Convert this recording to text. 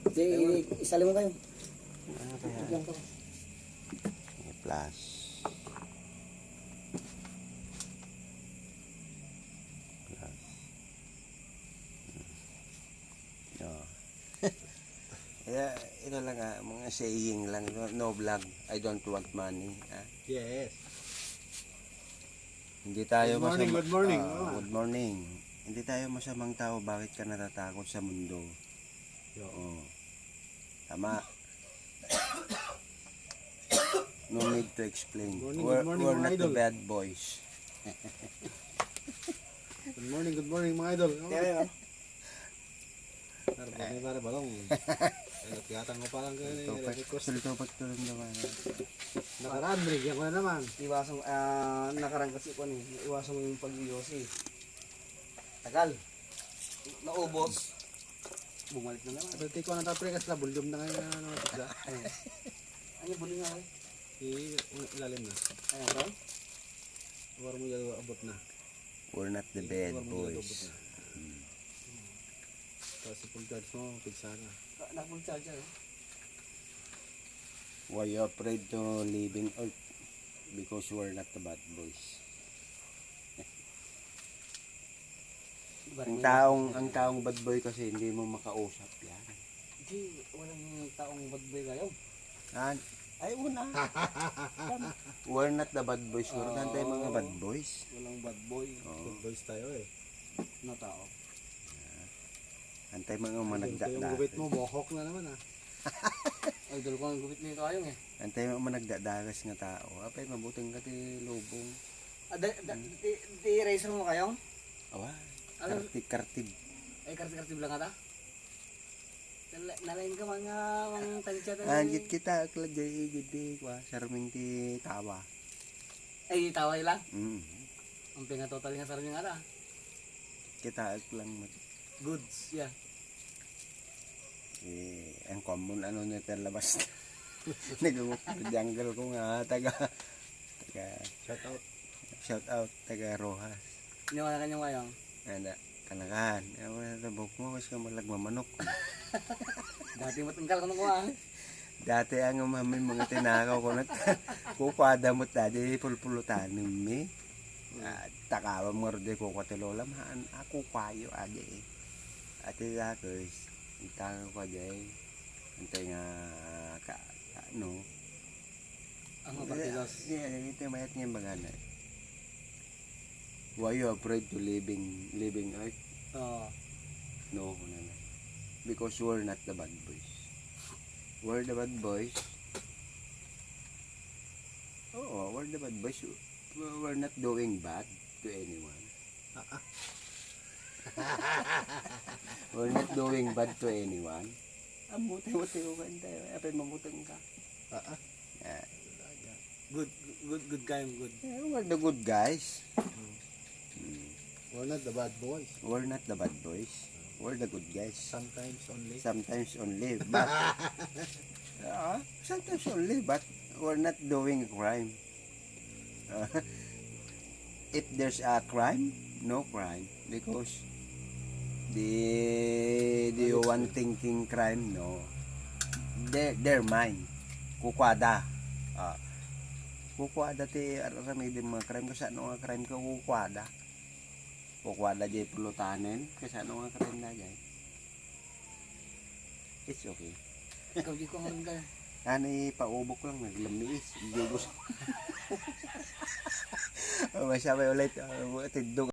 Isali mo kayo. Kaya, plus. No. Kaya, ito lang mga saying lang. No vlog. I don't want money. Yes. Hindi tayo Good morning, good morning. good morning. Hindi tayo masamang tao. Bakit ka natatakot sa mundo? Oo. Tama. No need to explain. Good morning, We're, good morning, we're mga not the idol. bad boys. Good morning mga idol. Kaya Para balong. Tiyatang ko parang request. Tupak tulong naman. Nakaraan, binigyan ko na naman. iwasong, nakarang kasi ko ni, iwasong yung pag-iyosi. Tagal. Naubos. Bumalik na naman. Pero tiko na tapre kasi bulyom na ngayon na naman pizza. Ano yung buling nga kayo? Ilalim na. Ayan bro? War mo yung abot na. We're not the bad War mo yung abot boys. na. Tapos si full charge mo, pizza na. Nakapag charge eh. Why you afraid to living earth? Because we're not the bad boys. Ang taong bad boy kasi hindi mo makausap yan. Hindi, walang taong bad boy kayo. Ay, una. We're not the bad boys. We're not tayo mga bad boys. Walang bad boy. Good boys tayo eh. Na tao. Antay mga Yung managdada. gubit mo, mohawk na naman ah. Idol ko ang gupit nito kayong eh. Antay mga managdadagas nga tao. Apay, mabuting ka ti lubong. Di-eraser mo kayong? Awa, Ano? kartib. Ay, karti-karti lang ata? Nalain ka mga tansya tayo. Anjit kita, aklagay, gidi, kwa, sarming ti tawa. Ay, taway lang. Mm. Ang pinga total nga sarang yung ara. Kita lang mat. Goods, yeah. Ang common ano nito labas. Nagugok jungle ko nga, taga shout out, taga Rojas. Iniwala kanyang kayong. Ada, kanakan. Ewan na tabok mo, kasi ka malagmamanok. Dati matanggal ko na kuha. Dati ang umamin mga tinakaw ko na kukwada mo tadi pulpulutanin mi. Takawa mo rin ko katilolam haan ako kwayo adi eh. Ati zakers, itang ko jay. Antay nga ano. Ang partidos. Hindi, ito mayat nga bagana. Why you afraid to living earth? Oo. No, no. Because we're not the bad boys. We're the bad boys. Oh, we're the bad boys. We're not doing bad to anyone. We're not doing bad to anyone. Muti-muti ko tayo. Apay mamutang ka. Good guy, good. We're the good guys. We're not the bad boys. We're not the bad boys. We're the good guys. Sometimes only. Sometimes only, but sometimes only, but we're not doing a crime. If there's a crime, no crime, because the one thinking crime, no, they're mine. Kukwada. Kukwada ti aramay din mga crime kasi ano nga crime ka kukwada. Kukwada jay pulutanin kasi ano nga crime na jay. It's okay. Ikaw di ko ngayon ka. Ani paubok lang naglamiis. Hindi gusto. Masabay ulit. Tidog.